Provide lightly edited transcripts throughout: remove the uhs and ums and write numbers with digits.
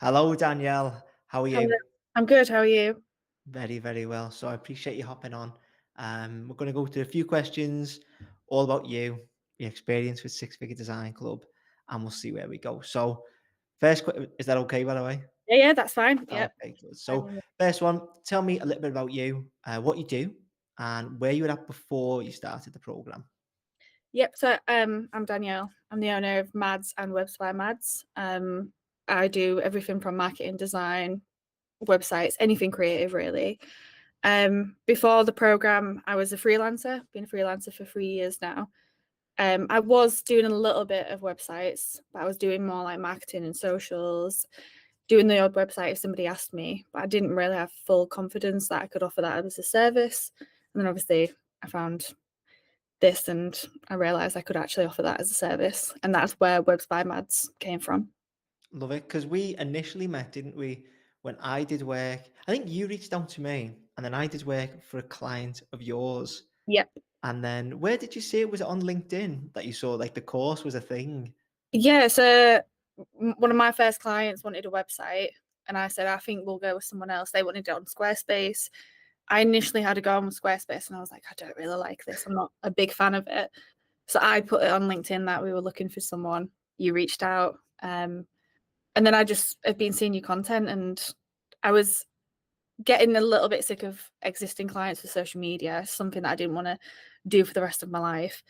Hello, Danielle. How are Hello. you? I'm good, how are you? Very, very well. So I appreciate you hopping on. We're going to go through a few questions all about you, your experience with Six Figure Design Club, and we'll see where we go. So, is that okay, by the way? Yeah, that's fine. Yep. Okay, good. So, Um, first one, tell me a little bit about you, what you do, and where you were at before you started the program. yep, so I'm Danielle. I'm the owner of Mads and Webs by Mads. I do everything from marketing, design, websites, anything creative really. Before the program, I was a freelancer, been a freelancer for 3 years now. I was doing a little bit of websites, but I was doing more like marketing and socials, doing the odd website if somebody asked me, but I didn't really have full confidence that I could offer that as a service. And then obviously I found this and I realized I could actually offer that as a service. And that's where Webs by Mads came from. Love it. Because we initially met, didn't we? When I did work, I think you reached out to me, and then I did work for a client of yours. Yep. And then where did you see it? Was it on LinkedIn that you saw like the course was a thing? Yeah. So one of my first clients wanted a website and I said, I think we'll go with someone else. They wanted it on Squarespace. I initially had to go on Squarespace and I was like, I don't really like this. I'm not a big fan of it. So I put it on LinkedIn that we were looking for someone. You reached out. And then I just have been seeing your content and I was getting a little bit sick of existing clients for social media, something that I didn't want to do for the rest of my life.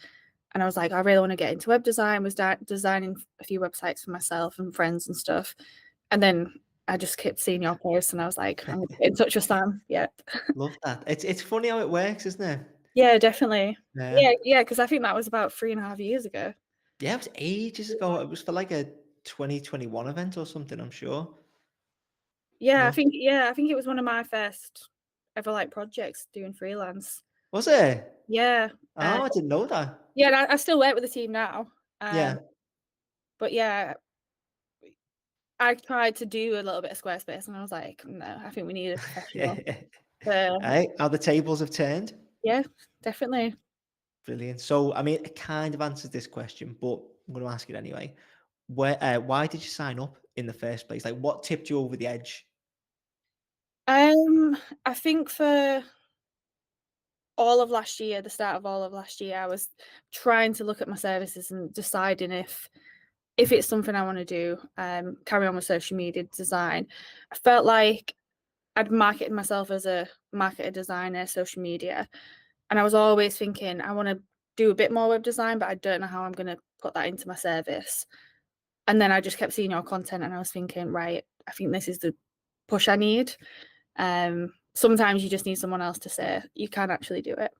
And I was like, I really want to get into web design, was designing a few websites for myself and friends and stuff. And then I just kept seeing your posts and I was like, I'm going to get in touch with Sam. Yeah. Love that. It's funny how it works, isn't it? Yeah, definitely. Yeah. Yeah, because I think that was about 3.5 years ago. Yeah, it was ages ago. It was for like a 2021 event or something, I'm sure. Love I think it was one of my first ever like projects doing freelance. Was it? Yeah. Uh, Oh, I didn't know that. yeah, and I still work with the team now. Yeah. But yeah, I tried to do a little bit of Squarespace and I was like, no, I think we need a professional. So Right. How the tables have turned. yeah, definitely. Brilliant. So, I mean, it kind of answers this question, but I'm going to ask it anyway. Why did you sign up in the first place? Like, what tipped you over the edge? I think for all of last year, the start of all of last year, I was trying to look at my services and deciding if it's something I want to do, carry on with social media design. I felt like I'd marketed myself as a marketer, designer, social media, and I was always thinking I want to do a bit more web design, but I don't know how I'm going to put that into my service. And then I just kept seeing your content, and I was thinking, right, I think this is the push I need. Sometimes you just need someone else to say you can actually do it.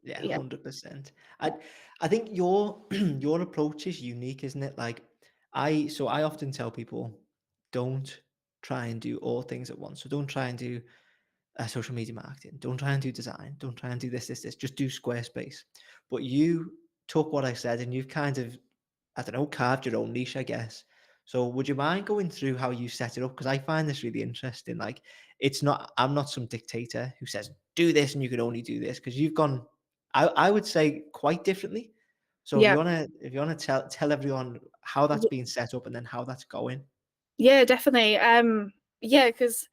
Yeah, Yeah, 100%. I think your your approach is unique, isn't it? Like I often tell people, don't try and do all things at once. So don't try and do social media marketing. Don't try and do design. Don't try and do this. Just do Squarespace. But you took what I said and you've kind of, I don't know, carved your own niche, I guess. So would you mind going through how you set it up? Because I find this really interesting. Like I'm not some dictator who says, do this and you can only do this. Because you've gone, I would say quite differently. So yeah, if you wanna tell everyone how that's been set up and then how that's going. yeah, definitely. Yeah, because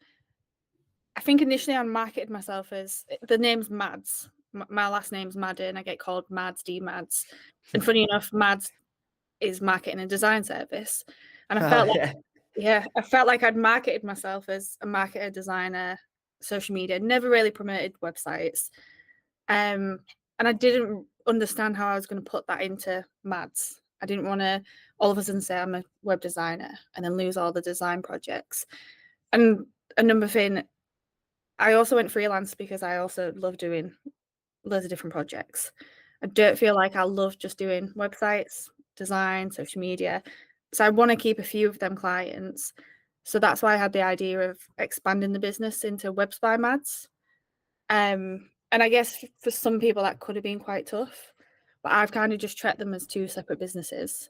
I think initially I marketed myself as the name's Mads. My last name's Madden. I get called Mads D Mads, and funny enough, Mads is marketing and design service, and Oh yeah. I felt like I'd marketed myself as a marketer, designer, social media. Never really promoted websites, um, and I didn't understand how I was going to put that into Mads. I didn't want to all of a sudden say I'm a web designer and then lose all the design projects. And another thing, I also went freelance because I also love doing loads of different projects. I don't feel like I love just doing websites, design, social media. So I want to keep a few of them clients. So that's why I had the idea of expanding the business into Webs by Mads. And I guess for some people that could have been quite tough, but I've kind of just treated them as two separate businesses.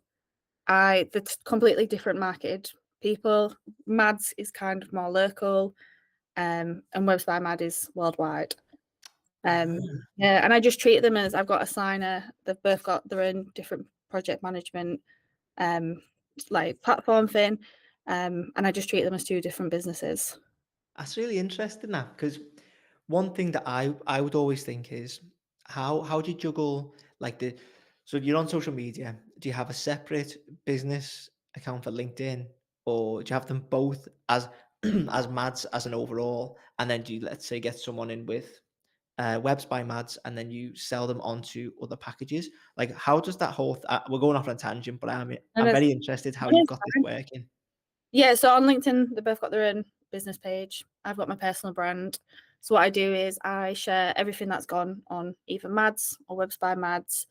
They're completely different marketed people. Mads is kind of more local, and Webs by Mad is worldwide. Um, Ah, yeah, and I just treat them as I've got a signer. They've both got their own different project management, um, like platform thing. And I just treat them as two different businesses. That's really interesting that because one thing that I would always think is how do you juggle like the so you're on social media. Do you have a separate business account for LinkedIn or do you have them both as as Mads as an overall and then do you let's say get someone in with webs by Mads and then you sell them onto other packages? Like how does that whole we're going off on a tangent, but And I'm it's, very interested how and you've it's got this fine. working. Yeah, so on LinkedIn, they both got their own business page. I've got my personal brand. So what I do is I share everything that's gone on either Mads or Webs by Mads.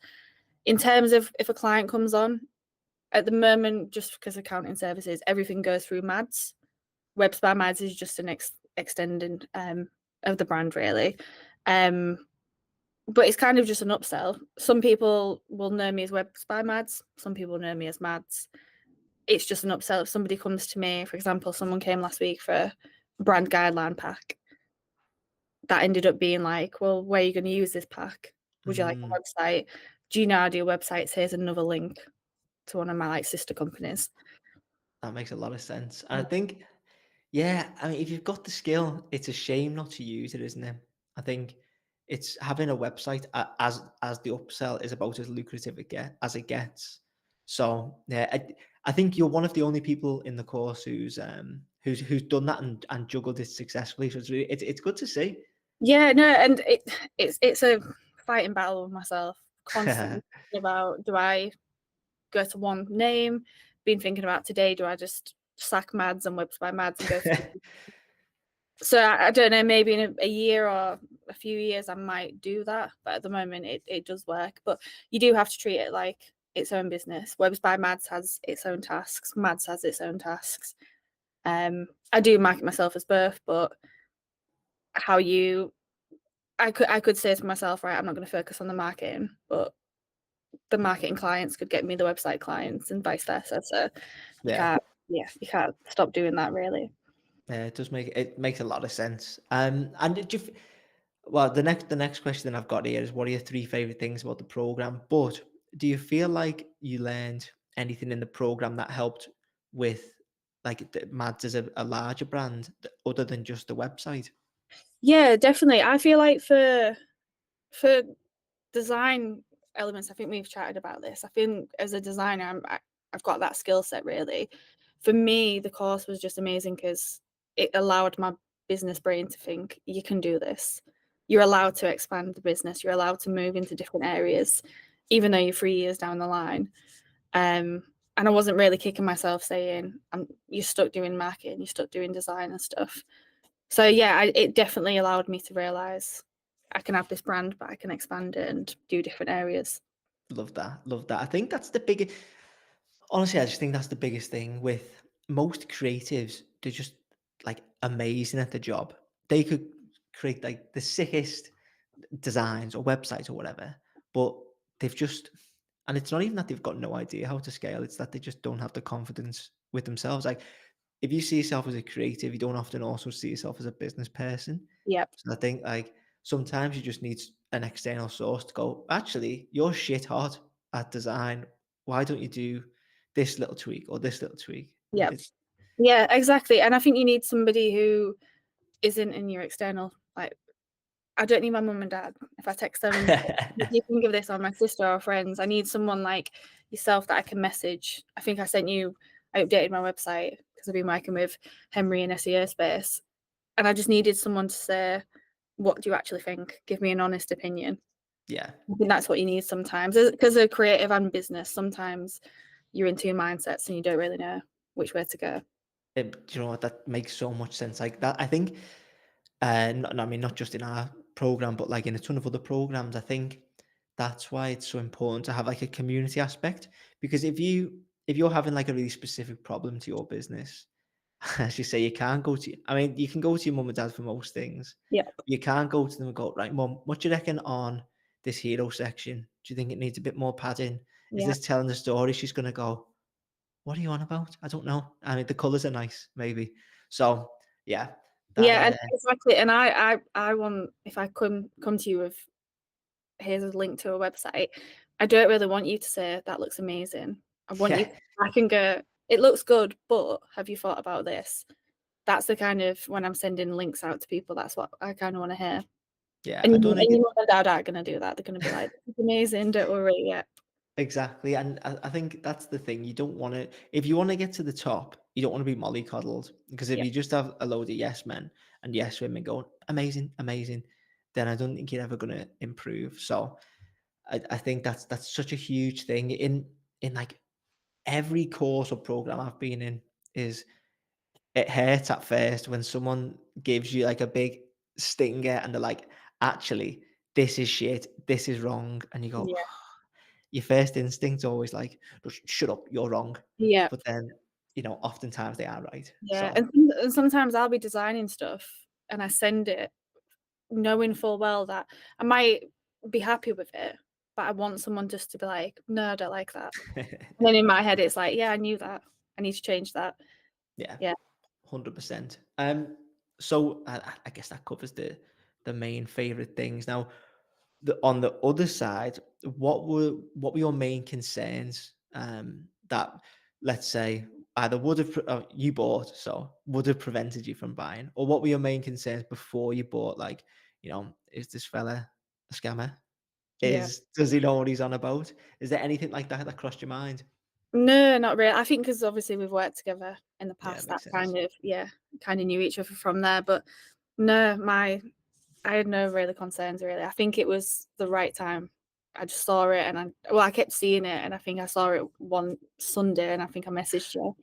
In terms of if a client comes on, at the moment, just because accounting services, everything goes through Mads. Webs by Mads is just an extending of the brand, really. But it's kind of just an upsell. Some people will know me as Webs by Mads. Some people know me as Mads. It's just an upsell. If somebody comes to me, for example, someone came last week for a brand guideline pack that ended up being like, well, where are you going to use this pack? Would you like a Mm, website? Do you know how to do websites? Here's another link to one of my like sister companies. that makes a lot of sense. And I think yeah, I mean, if you've got the skill, it's a shame not to use it, isn't it? I think it's having a website as the upsell is about as lucrative as it gets. So yeah, I think you're one of the only people in the course who's done that and juggled it successfully. So it's good to see. Yeah, no, and it's a fighting battle with myself constantly thinking about, do I go to one name? Been thinking about today, do I just sack Mads and Webs by Mads and go for so I don't know, maybe in a year or a few years I might do that, but at the moment it does work. But you do have to treat it like its own business. Webs by Mads has its own tasks, Mads has its own tasks. I do market myself as both, but how you I could say to myself, right, I'm not going to focus on the marketing, but the marketing clients could get me the website clients and vice versa. So you Yeah, can't, yeah, you can't stop doing that really. yeah, it makes a lot of sense. And well, the next question I've got here is what are your three favorite things about the program? But do you feel like you learned anything in the program that helped with like Mads as a larger brand other than just the website? Yeah, definitely. I feel like for design elements, I think we've chatted about this. I think as a designer, I've got that skill set really. For me, the course was just amazing because it allowed my business brain to think, you can do this. You're allowed to expand the business. You're allowed to move into different areas, even though you're 3 years down the line. And I wasn't really kicking myself saying, you're stuck doing marketing, you're stuck doing design and stuff. So yeah, it definitely allowed me to realize I can have this brand, but I can expand it and do different areas. Love that. Love that. I think that's the biggest. Honestly, I just think that's the biggest thing with most creatives. They're just like amazing at the job. They could create like the sickest designs or websites or whatever, but they've just and it's not even that they've got no idea how to scale, it's that they just don't have the confidence with themselves. Like if you see yourself as a creative, you don't often also see yourself as a business person. Yep. So I think like sometimes you just need an external source to go, actually, you're shit hot at design. Why don't you do this little tweak or this little tweak? And Yep. it's Yeah, exactly. And I think you need somebody who isn't in your external, like, I don't need my mum and dad. If I text them and say, what do you think of this, or my sister or friends, I need someone like yourself that I can message. I think I updated my website because I've been working with Henry in SEO space. And I just needed someone to say, what do you actually think? Give me an honest opinion. yeah. I think that's what you need sometimes. Because of creative and business, sometimes you're in two mindsets and you don't really know which way to go. Do you know what? That makes so much sense. Like that, I think I mean, not just in our program, but like in a ton of other programs, I think that's why it's so important to have like a community aspect. Because if you're having like a really specific problem to your business, as you say, you can't go to. I mean, you can go to your mum and dad for most things. Yeah. You can't go to them and go, right, mum, what do you reckon on this hero section? Do you think it needs a bit more padding? Is Yeah. this telling the story? She's gonna go, what are you on about? I don't know. I mean, the colours are nice, maybe. So yeah, that Yeah, and exactly. And I want, if I come to you with, here's a link to a website, I don't really want you to say that looks amazing. I want you yeah. to, I can go, it looks good, but have you thought about this? That's the kind of, when I'm sending links out to people, that's what I kind of want to hear. Yeah, And I don't think your mum and dad aren't going to do that. They're going to be like, "It's amazing, don't worry." Yeah, exactly, and I think that's the thing. You don't want to, if you want to get to the top, you don't want to be mollycoddled. Because if yeah, you just have a load of yes men and yes women going amazing, amazing, then I don't think you're ever going to improve. So I think that's such a huge thing in like every course or program I've been in. Is it hurts at first when someone gives you like a big stinger and they're like, actually, this is shit, this is wrong, and you go, yeah, your first instinct's always like, "Just shut up, you're wrong." yeah, But then, oftentimes they are right. yeah. So And sometimes I'll be designing stuff and I send it knowing full well that I might be happy with it, but I want someone just to be like, "No, I don't like that." And then in my head, it's like, "Yeah, I knew that. I need to change that." yeah, Yeah, 100%. So I guess that covers the main favorite things. Now, on the other side, what were your main concerns, that, let's say, either would have you bought, so would have prevented you from buying, or what were your main concerns before you bought? Like, is this fella a scammer? yeah. Does he know what he's on about? Is there anything like that that crossed your mind? No, not really. I think because obviously we've worked together in the Yeah, past, that makes sense. kind of, yeah, kind of knew each other from there. But no, I had no really concerns really. I think it was the right time. I just saw it and I kept seeing it and I think I saw it one Sunday and I think I messaged you.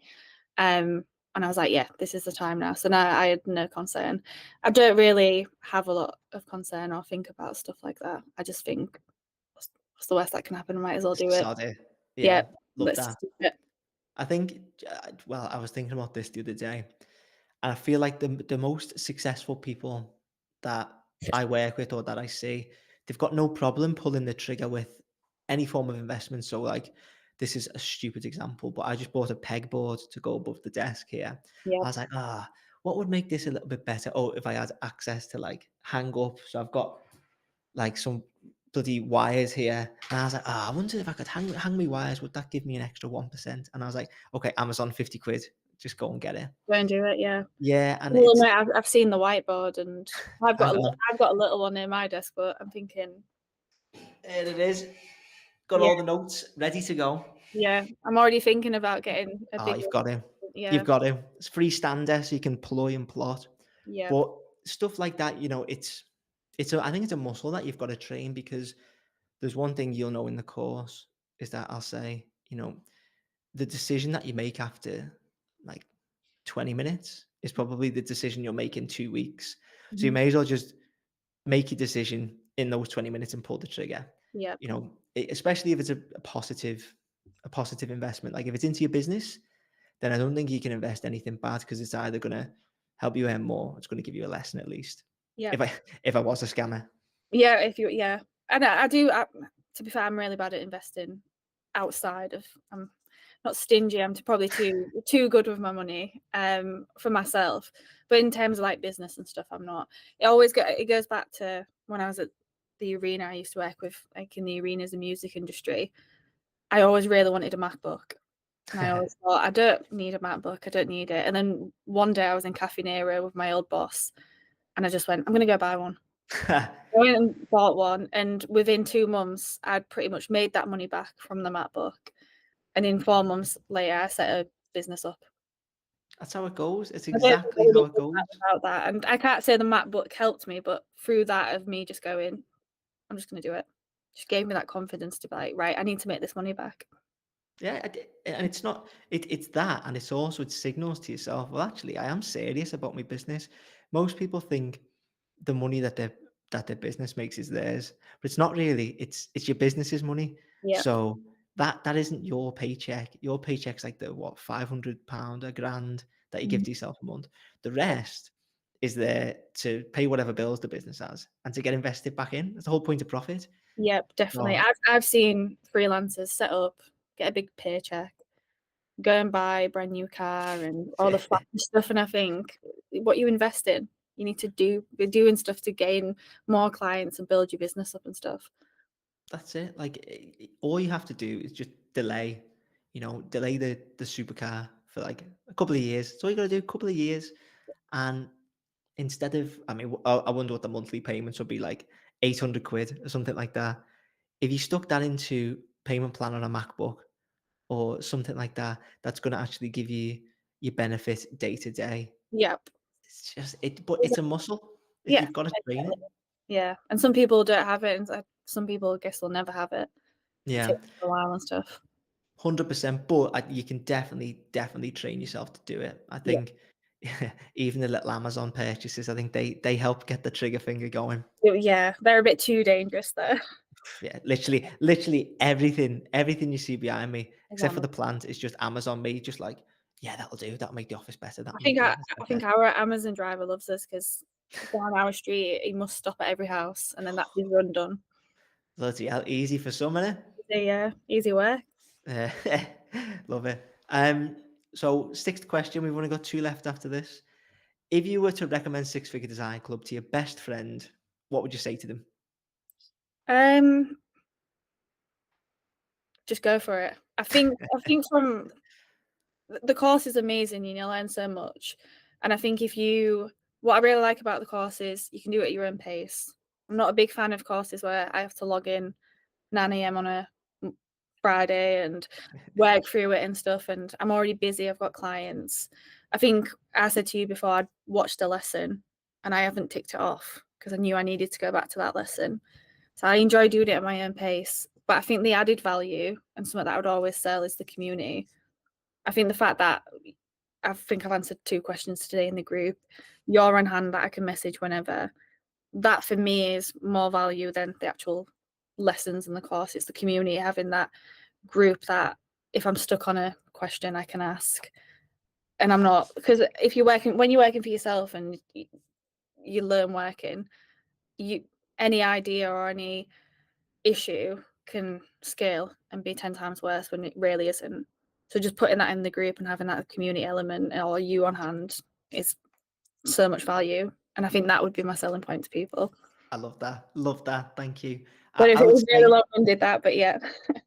And I was like, yeah, this is the time now. So now I had no concern. I don't really have a lot of concern or think about stuff like that. I just think, what's the worst that can happen? I might as well do it. Sod it. Yeah, Yeah, love let's that. just do it. I think, well, I was thinking about this the other day, and I feel like the most successful people that I work with or that I see, they've got no problem pulling the trigger with any form of investment. So, like, this is a stupid example, but I just bought a pegboard to go above the desk here. Yeah, I was like, what would make this a little bit better? Oh, if I had access to like hang up. So I've got like some bloody wires here. And I was like, I wonder if I could hang me wires. Would that give me an extra 1%? And I was like, okay, Amazon, 50 quid. Just go and get it. go and do it. Yeah. Yeah. And Well, it's, no, I've seen the whiteboard, and hang on. I've got a little one near my desk, but I'm thinking, There it is. Got yeah, all the notes ready to go. yeah, I'm already thinking about getting a Oh, bigger. you've got him. You've Yeah, got him. It's freestander, so you can ploy and plot. yeah, But stuff like that, I think it's a muscle that you've got to train, because there's one thing you'll know in the course is that I'll say, the decision that you make after like 20 minutes is probably the decision you'll make in 2 weeks. So you mhm, may as well just make your decision in those 20 minutes and pull the trigger. yeah, Especially if it's a positive investment. Like if it's into your business, then I don't think you can invest anything bad, because it's either going to help you earn more, or it's going to give you a lesson at least. yeah, If I was a scammer. yeah. If you, yeah, and I do. To be fair, I'm really bad at investing outside of. I'm not stingy. I'm probably too good with my money, for myself. But in terms of like business and stuff, I'm not. It goes back to when I was at the arena I used to work with, like in the arenas and music industry. I always really wanted a MacBook. And I always thought, I don't need a MacBook, I don't need it. And then one day I was in Cafe Nero with my old boss, and I just went, I'm going to go buy one. I went and bought one, and within 2 months, I'd pretty much made that money back from the MacBook. And in 4 months later, I set a business up. That's how it goes. It's I don't think I exactly would how have it done goes. that without that. And I can't say the MacBook helped me, but through that of me just going, I'm just going to do it, just gave me that confidence to be like, right, I need to make this money back. Yeah, and it's not it's that, and it's also it signals to yourself, well, actually, I am serious about my business. Most people think the money that their business makes is theirs, but it's not really. It's your business's money. Yeah. So that isn't your paycheck. Your paycheck's like the what, £500, a grand that you give Mhm. to yourself a month. The rest is there to pay whatever bills the business has and to get invested back in. That's the whole point of profit. Yep, definitely. So I've seen freelancers set up, get a big paycheck, go and buy a brand new car and all the flashy stuff, and I think, what you invest in, you need to be doing stuff to gain more clients and build your business up and stuff. that's it. Like all you have to do is just delay, delay the supercar. for like a couple of years. That's all you got to do, a couple of years. And instead of, I mean, I wonder what the monthly payments would be like, 800 quid or something like that. If you stuck that into payment plan on a MacBook or something like that, that's going to actually give you your benefit day to day. Yep. It's just it, but it's a muscle. Yeah. You've got to train it. Yeah. And some people don't have it, and some people, I guess, will never have it. It Yeah, takes a while and stuff. 100%. But you can definitely train yourself to do it. I Yeah. think even the little Amazon purchases, I think they help get the trigger finger going. Yeah, they're a bit too dangerous though. Yeah, literally everything you see behind me, Is except for Amazon. the plant, is just Amazon made. Just like, yeah, that'll do. That'll make the office better. I That'll think make the I, office I think better. our Amazon driver loves us because down our street he must stop at every house, and then that's his run done. Bloody hell, easy for some, innit? Easy work. Uh, love it. So sixth question. We've only got two left after this. If you were to recommend Six Figure Design Club to your best friend, what would you say to them? Just go for it. I think from the course is amazing. You learn so much, and I think what I really like about the course is you can do it at your own pace. I'm not a big fan of courses where I have to log in 9 a.m. on a Friday and work through it and stuff. And I'm already busy. I've got clients. I think I said to you before, I'd watched a lesson and I haven't ticked it off because I knew I needed to go back to that lesson. So I enjoy doing it at my own pace. But I think the added value and something that I would always sell is the community. I think the fact that I've answered 2 questions today in the group, you're on hand that I can message whenever. That for me is more value than the actual lessons in the course. It's the community, having that group that if I'm stuck on a question, I can ask. And I'm not, because when you're working for yourself and you learn working, any idea or any issue can scale and be 10 times worse when it really isn't. So just putting that in the group and having that community element or you on hand is so much value. And I think that would be my selling point to people. I love that. Love that. Thank you. But if I it would was really say long-winded, that, but yeah.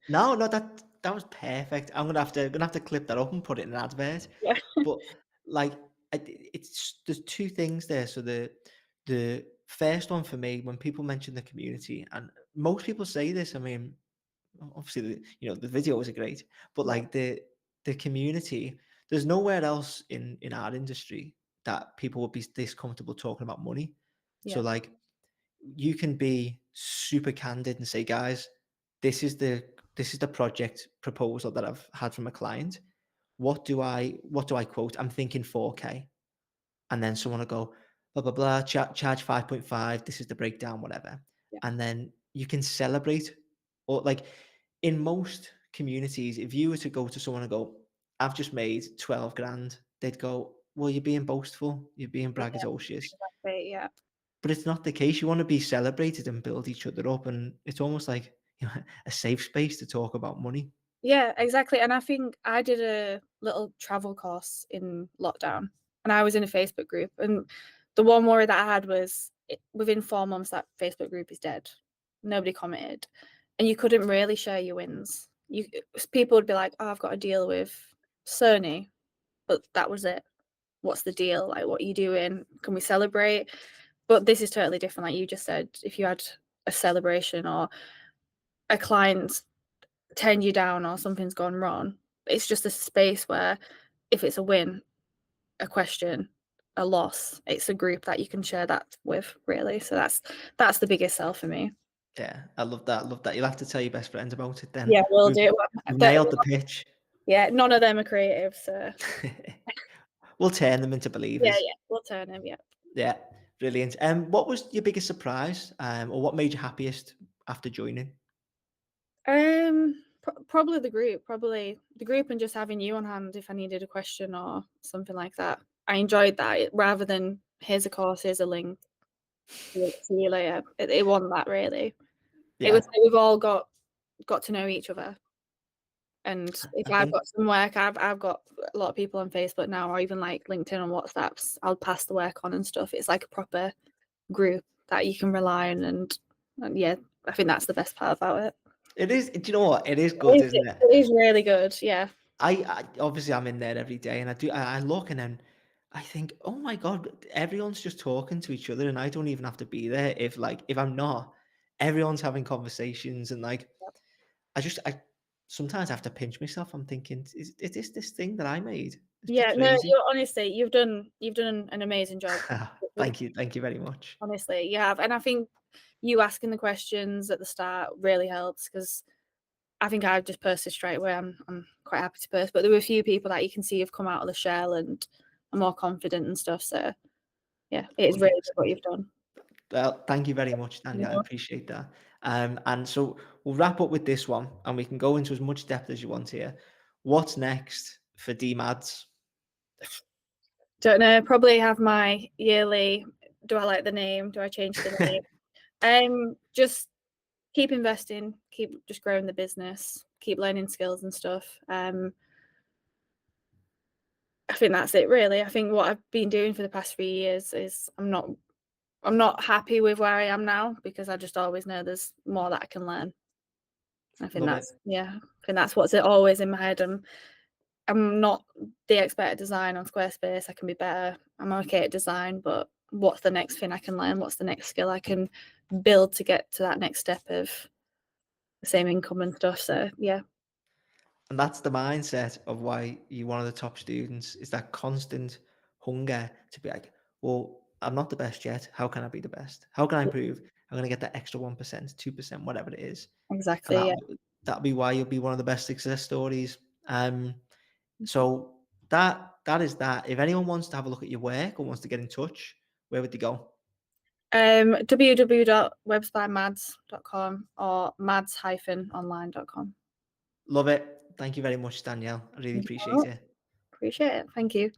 no, no. That was perfect. I'm gonna have to clip that up and put it in an advert. Yeah. But like, it's there's two things there. So the first one for me, when people mention the community, and most people say this. I mean, obviously, the videos are great, but Yeah. like the community, there's nowhere else in our industry that people would be this comfortable talking about money. So Yeah. like, you can be super candid and say, guys, this is the project proposal that I've had from a client. What do I quote? I'm thinking 4K. And then someone will go, blah, blah, blah, charge 5.5. This is the breakdown, whatever. Yeah. And then you can celebrate. Or like, in most communities, if you were to go to someone and go, I've just made 12 grand, they'd go, well, you're being boastful. You're being braggadocious. Exactly. Yeah. But it's not the case. You want to be celebrated and build each other up. And it's almost like, a safe space to talk about money. Yeah, exactly. And I think I did a little travel course in lockdown and I was in a Facebook group. And the one worry that I had was within 4 months, that Facebook group is dead. Nobody commented. And you couldn't really share your wins. People would be like, oh, I've got a deal with Sony, but that was it. What's the deal? Like, what are you doing? Can we celebrate? But this is totally different. Like you just said, if you had a celebration or a client turn you down or something's gone wrong, it's just a space where if it's a win, a question, a loss, it's a group that you can share that with, really. So that's the biggest sell for me. Yeah, I love that. Love that. You'll have to tell your best friends about it then. Yeah, we'll We've, do we've it. nailed the pitch. Yeah, none of them are creative, so We'll turn them into believers. yeah, we'll turn them. Yeah. Yeah, brilliant. What was your biggest surprise, or what made you happiest after joining? Probably the group and just having you on hand if I needed a question or something like that. I enjoyed that rather than here's a course, here's a link, see you later. It wasn't that really. It was Yeah, like we've all got to know each other. And if I I've think got some work, I've got a lot of people on Facebook now, or even like LinkedIn and WhatsApps. I'll pass the work on and stuff. It's like a proper group that you can rely on, and yeah, I think that's the best part about it. it is. Do you know what? It is good, isn't it? It is really good. Yeah. obviously I'm in there every day, and I look, and then I think, oh my god, everyone's just talking to each other, and I don't even have to be there. If I'm not, everyone's having conversations, and like I sometimes have to pinch myself. I'm thinking, is this thing that I made? It's just Yeah, no, crazy. you're honestly, you've done an amazing job with Thank you very much. honestly, you have, and I think you asking the questions at the start really helps because I think I've just posted straight away. I'm quite happy to post, but there were a few people that you can see have come out of the shell and are more confident and stuff. So yeah, it is really good what 100%. you've done. Well, thank you very much, Danielle. I No. appreciate that. And so we'll wrap up with this one, and we can go into as much depth as you want here. What's next for DMADS? Don't know. Probably have my yearly. Do I like the name? Do I change the name? Just keep investing, keep just growing the business, keep learning skills and stuff. I think that's it really. I think what I've been doing for the past 3 years is I'm not happy with where I am now because I just always know there's more that I can learn. I think Love it. that's yeah, I think that's what's always in my head. I'm not the expert at design on Squarespace. I can be better. I'm okay at design, but what's the next thing I can learn? What's the next skill I can build to get to that next step of the same income and stuff? So yeah, And that's the mindset of why you're one of the top students, is that constant hunger to be like, well, I'm not the best yet. How can I be the best? How can I improve? I'm going to get that extra 1%, 2%, whatever it is. And exactly. Yeah. that'll be why you'll be one of the best success stories. So that is that. If anyone wants to have a look at your work or wants to get in touch, where would they go? www.webspymads.com or mads-online.com. Love it. Thank you very much, Danielle. I really appreciate it. Appreciate it. Thank you.